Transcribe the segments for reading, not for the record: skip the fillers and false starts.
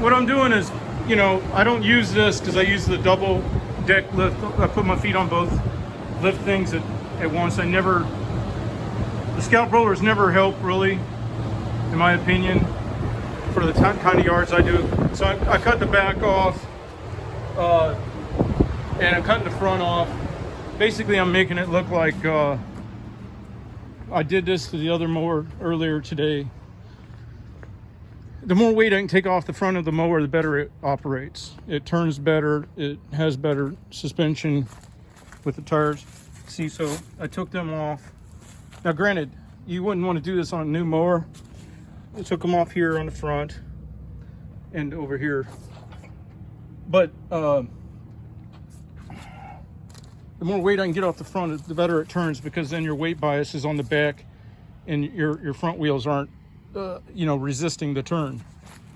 what I'm doing is, you know, I don't use this because I use the double deck lift. I put my feet on both, lift things at once. The scalp rollers never help really, in my opinion, for the kind of yards I do. So I cut the back off, and I'm cutting the front off. Basically, I'm making it look like I did this to the other mower earlier today. The more weight I can take off the front of the mower, the better it operates. It turns better, it has better suspension with the tires. See, so I took them off. Now granted, you wouldn't want to do this on a new mower. I took them off here on the front and over here. But the more weight I can get off the front, the better it turns, because then your weight bias is on the back and your front wheels aren't resisting the turn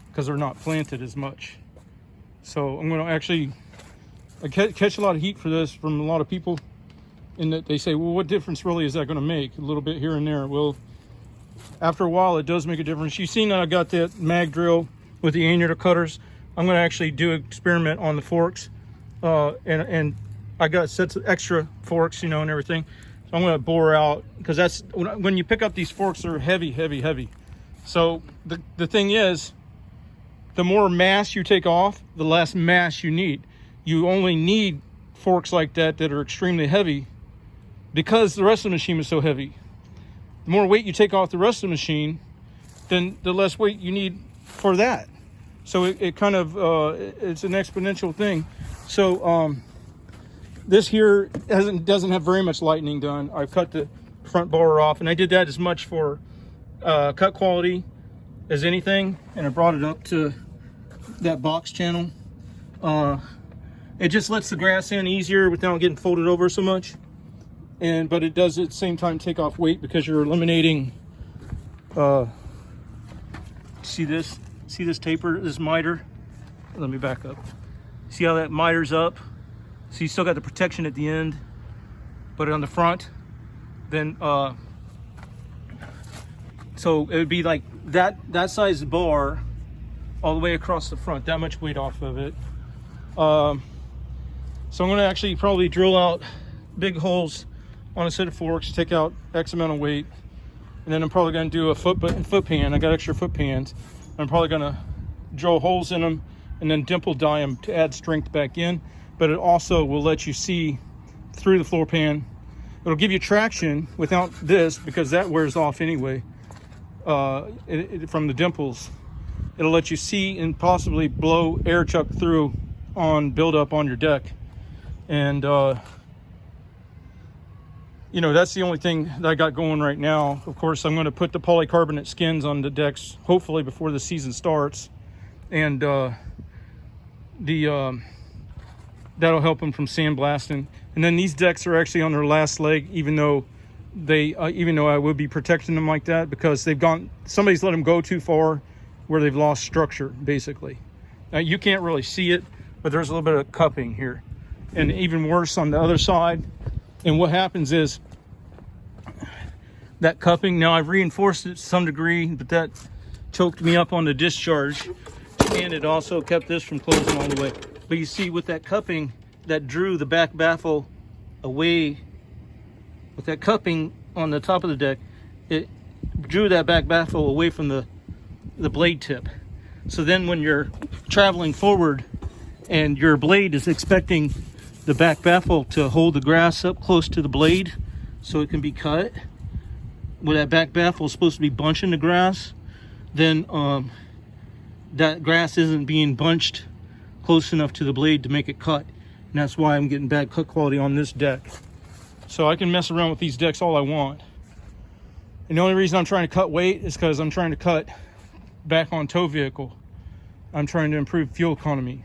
because they're not planted as much. So I'm going to actually catch a lot of heat for this from a lot of people, in that they say, well, what difference really is that going to make? A little bit here and there. Well, after a while, it does make a difference. You've seen that I got that mag drill with the annular cutters. I'm going to actually do an experiment on the forks, and I got sets of extra forks, and everything. So I'm going to bore out, because that's when you pick up these forks, they're heavy, heavy, heavy. So the thing is, the more mass you take off, the less mass you need. You only need forks like that are extremely heavy, because the rest of the machine is so heavy. The more weight you take off the rest of the machine, then the less weight you need for that. So it kind of, it's an exponential thing. So this here doesn't have very much lightening done. I've cut the front bar off, and I did that as much for cut quality as anything, and I brought it up to that box channel. It just lets the grass in easier without getting folded over so much, but it does at the same time take off weight, because you're eliminating see this taper, this miter. Let me back up. See how that miter's up? So you still got the protection at the end, but on the front, then so it would be like that size bar all the way across the front, that much weight off of it. So I'm going to actually probably drill out big holes on a set of forks to take out X amount of weight, and then I'm probably going to do a foot pan. I got extra foot pans. I'm probably going to drill holes in them and then dimple die them to add strength back in. But it also will let you see through the floor pan. It'll give you traction without this, because that wears off anyway from the dimples. It'll let you see and possibly blow air chuck through on buildup on your deck. And that's the only thing that I got going right now. Of course, I'm going to put the polycarbonate skins on the decks hopefully before the season starts, and that'll help them from sandblasting. And then these decks are actually on their last leg, even though I would be protecting them like that, because somebody's let them go too far where they've lost structure, basically. Now, you can't really see it, but there's a little bit of cupping here, and even worse on the other side. And what happens is that cupping, now I've reinforced it to some degree, but that choked me up on the discharge, and it also kept this from closing all the way. But you see, with that cupping, that drew the back baffle away. With that cupping on the top of the deck, it drew that back baffle away from the blade tip. So then when you're traveling forward and your blade is expecting the back baffle to hold the grass up close to the blade so it can be cut, where that back baffle is supposed to be bunching the grass, then that grass isn't being bunched close enough to the blade to make it cut. And that's why I'm getting bad cut quality on this deck. So I can mess around with these decks all I want. And the only reason I'm trying to cut weight is because I'm trying to cut back on tow vehicle. I'm trying to improve fuel economy.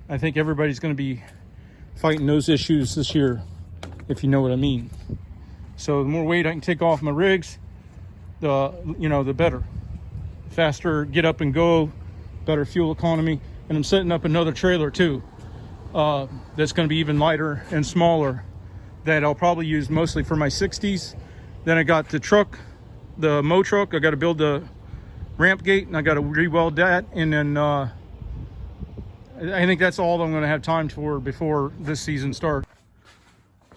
I think everybody's going to be fighting those issues this year, if you know what I mean. So the more weight I can take off my rigs, the better. Faster get up and go, better fuel economy. And I'm setting up another trailer too, that's going to be even lighter and smaller, that I'll probably use mostly for my 60s. Then I got the truck, the mow truck. I got to build the ramp gate, and I got to re-weld that, and then I think that's all I'm going to have time for before this season starts.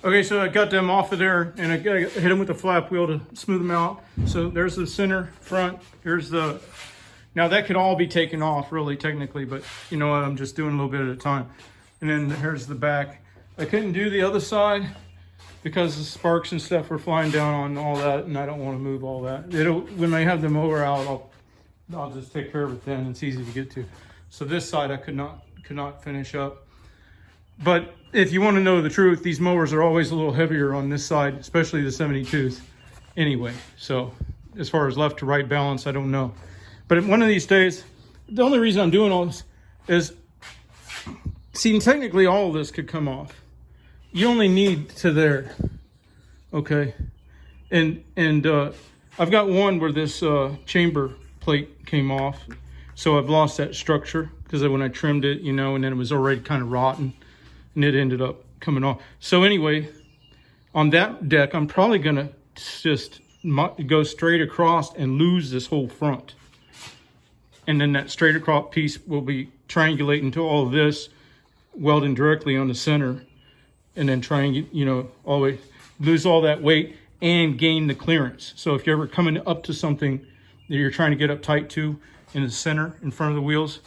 Okay, so I got them off of there, and I hit them with the flap wheel to smooth them out. So there's the center, front. Here's the, now that could all be taken off really technically, but you know what, I'm just doing a little bit at a time. And then here's the back. I couldn't do the other side because the sparks and stuff were flying down on all that, and I don't want to move all that. When I have the mower out, I'll just take care of it then. It's easy to get to. So this side I could not finish up. But if you want to know the truth, these mowers are always a little heavier on this side, especially the 70 tooth anyway. So as far as left to right balance, I don't know. But one of these days, the only reason I'm doing all this is, see, technically all of this could come off. You only need to there, okay? And I've got one where this chamber plate came off. So I've lost that structure because when I trimmed it, you know, and then it was already kind of rotten. And it ended up coming off. So anyway, on that deck, I'm probably gonna just go straight across and lose this whole front. And then that straight across piece will be triangulating to all of this, welding directly on the center, and then trying, you know, always lose all that weight and gain the clearance. So if you're ever coming up to something that you're trying to get up tight to in the center, in front of the wheels,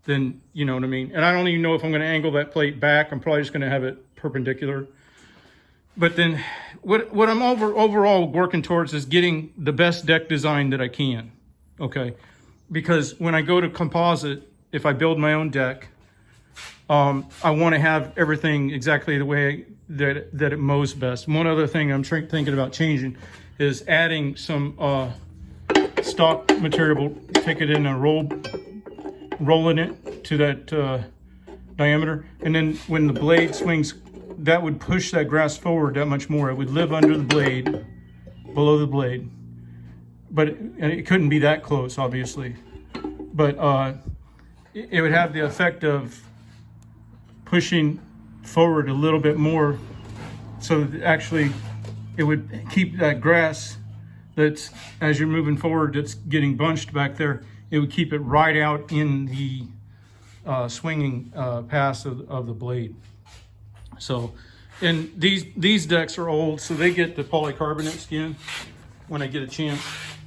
then you know what I mean. And I don't even know if I'm going to angle that plate back. I'm probably just going to have it perpendicular. But then what I'm overall working towards is getting the best deck design that I can, okay? Because when I go to composite, if I build my own deck, I want to have everything exactly the way that it mows best. One other thing I'm thinking about changing is adding some stock material, take it in a rolling it to that diameter, and then when the blade swings, that would push that grass forward that much more. It would live under the blade, below the blade, but it couldn't be that close, obviously. But it would have the effect of pushing forward a little bit more, so that actually it would keep that grass that's, as you're moving forward, that's getting bunched back there, it would keep it right out in the swinging pass of the blade. So, and these decks are old, so they get the polycarbonate skin when I get a chance.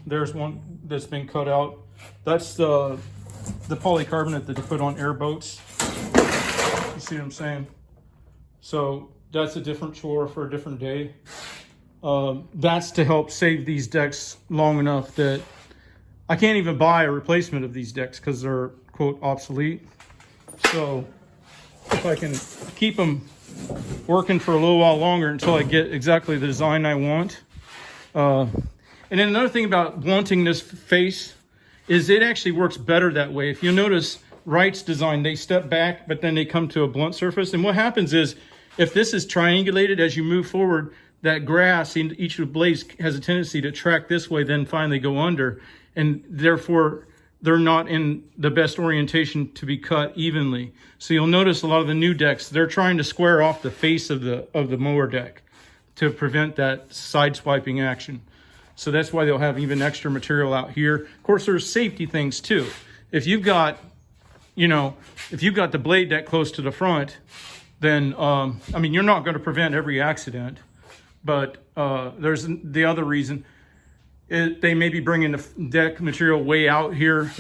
There's one that's been cut out. That's the polycarbonate that they put on airboats. You see what I'm saying? So that's a different chore for a different day. That's to help save these decks long enough that I can't even buy a replacement of these decks because they're, quote, obsolete. So if I can keep them working for a little while longer until I get exactly the design I want. And then another thing about wanting this face is it actually works better that way. If you notice Wright's design, they step back, but then they come to a blunt surface. And what happens is, if this is triangulated as you move forward, that grass in each of the blades has a tendency to track this way, then finally go under. And therefore, they're not in the best orientation to be cut evenly. So you'll notice a lot of the new decks, they're trying to square off the face of the mower deck to prevent that side swiping action. So that's why they'll have even extra material out here. Of course, there's safety things too. If you've got, you know, if you've got the blade that close to the front, then, I mean, you're not going to prevent every accident. But there's the other reason. They may be bringing the deck material way out here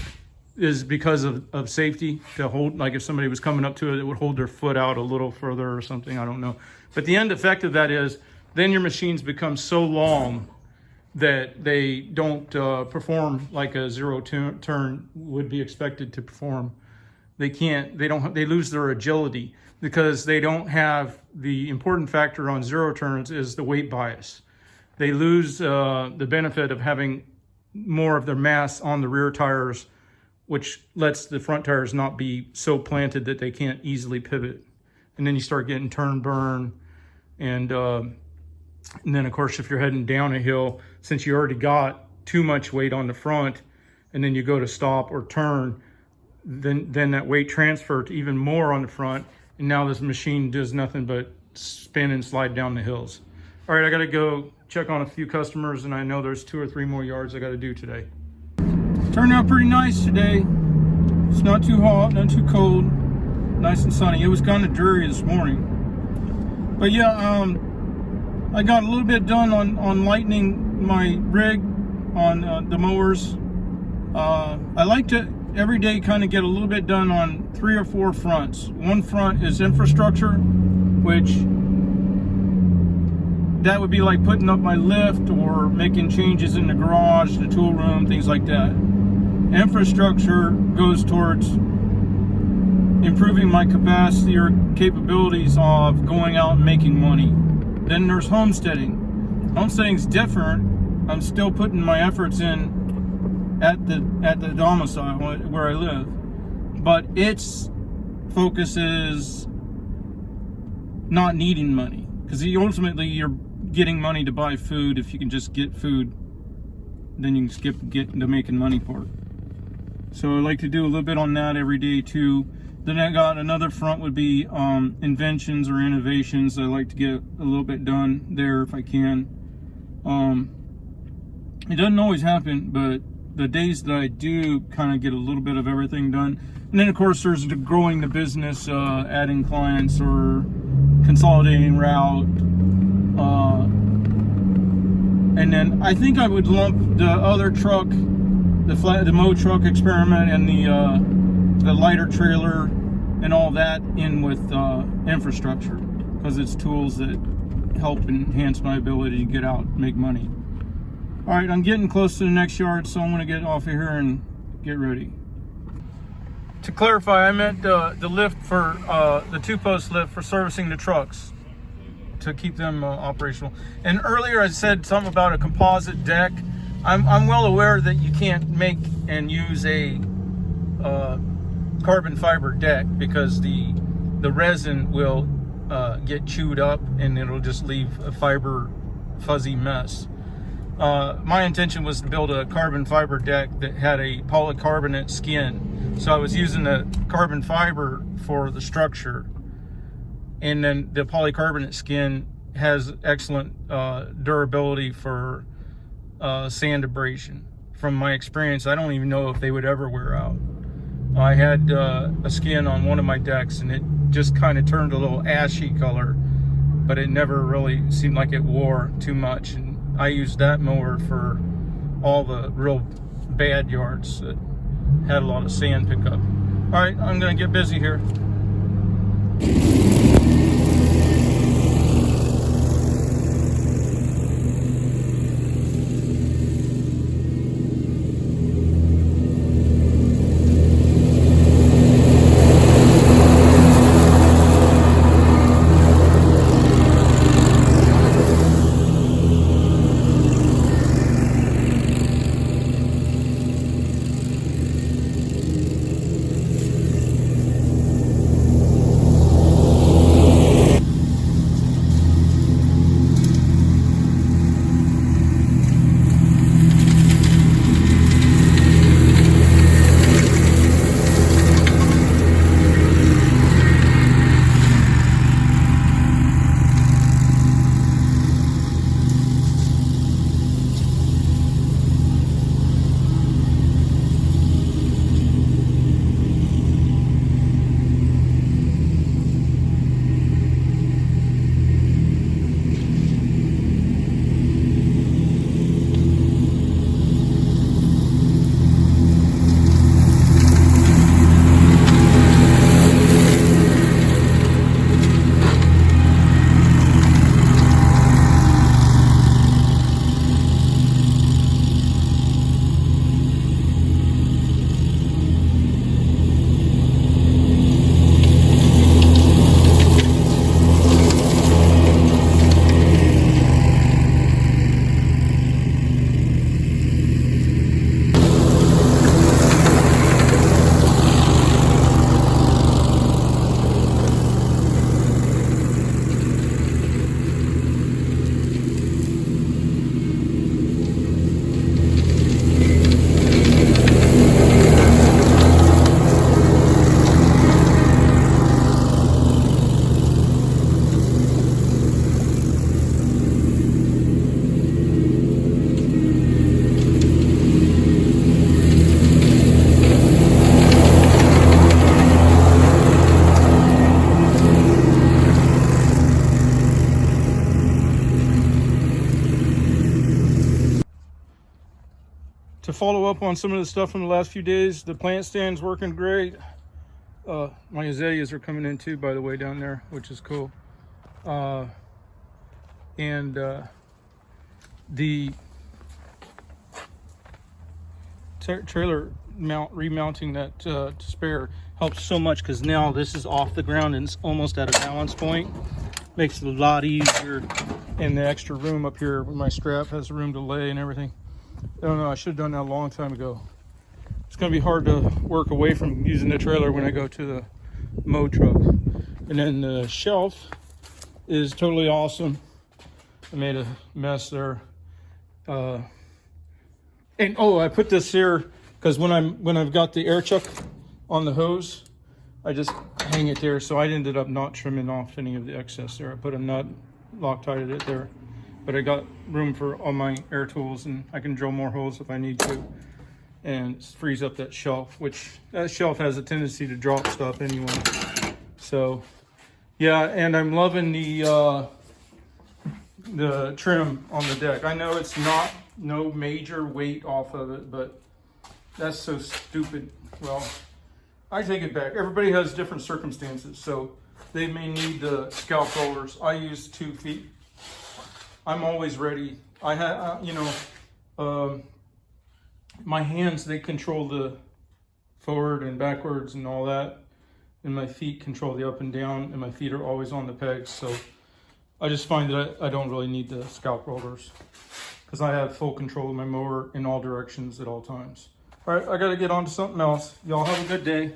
is because of safety, to hold, like if somebody was coming up to it, it would hold their foot out a little further or something, I don't know. But the end effect of that is then your machines become so long that they don't perform like a zero turn would be expected to perform. They lose their agility because they don't have the important factor on zero turns is the weight bias. They lose the benefit of having more of their mass on the rear tires, which lets the front tires not be so planted that they can't easily pivot. And then you start getting turn burn. And then, of course, if you're heading down a hill, since you already got too much weight on the front, and then you go to stop or turn, then that weight transfer to even more on the front. And now this machine does nothing but spin and slide down the hills. All right, I got to go check on a few customers, and I know there's 2 or 3 more yards I got to do today. Turned out pretty nice today. It's not too hot, not too cold. nice and sunny. It was kind of dreary this morning. But yeah, I got a little bit done on lightening my rig on the mowers. I like to every day kind of get a little bit done on 3 or 4 fronts. One front is infrastructure, which that would be like putting up my lift or making changes in the garage, the tool room, things like that. Infrastructure goes towards improving my capacity or capabilities of going out and making money. Then there's homesteading. Homesteading's different. I'm still putting my efforts in at the domicile where I live, but its focus is not needing money, because ultimately you're getting money to buy food. If you can just get food, then you can skip getting to making money part. So I like to do a little bit on that every day too. Then I got another front would be inventions or innovations. I like to get a little bit done there if I can. It doesn't always happen, but the days that I do kind of get a little bit of everything done. And then of course there's the growing the business, adding clients or consolidating route. And then I think I would lump the other truck, the mow truck experiment, and the lighter trailer and all that in with infrastructure, because it's tools that help enhance my ability to get out and make money. All right, I'm getting close to the next yard, so I'm going to get off of here and get ready. To clarify, I meant the lift for the 2-post lift for servicing the trucks to keep them operational. And earlier I said something about a composite deck. I'm well aware that you can't make and use a carbon fiber deck, because the resin will get chewed up and it'll just leave a fiber fuzzy mess. My intention was to build a carbon fiber deck that had a polycarbonate skin. So I was using the carbon fiber for the structure, and then the polycarbonate skin has excellent durability for sand abrasion. From my experience, I don't even know if they would ever wear out. I had a skin on one of my decks and it just kind of turned a little ashy color, but it never really seemed like it wore too much. And I used that mower for all the real bad yards that had a lot of sand pickup. All right, I'm gonna get busy here. to follow up on some of the stuff from the last few days, the plant stand's working great. My azaleas are coming in too, by the way, down there, which is cool. The trailer remounting that spare helps so much, because now this is off the ground and it's almost at a balance point. Makes it a lot easier, and the extra room up here with my strap has room to lay and everything. I don't know, I should have done that a long time ago. It's going to be hard to work away from using the trailer when I go to the mow truck. And then the shelf is totally awesome. I made a mess there. And oh, I put this here because when I've got the air chuck on the hose, I just hang it there. So I ended up not trimming off any of the excess there. I put a nut, Loctited it there, but I got room for all my air tools, and I can drill more holes if I need to, and frees up that shelf, which that shelf has a tendency to drop stuff anyway. So yeah, and I'm loving the trim on the deck. I know it's no major weight off of it, but that's so stupid. Well, I take it back. Everybody has different circumstances, so they may need the scalp rollers. I use 2 feet. I'm always ready. I have, my hands, they control the forward and backwards and all that, and my feet control the up and down, and my feet are always on the pegs. So I just find that I don't really need the scalp rollers, because I have full control of my mower in all directions at all times. All right, I got to get on to something else. Y'all have a good day.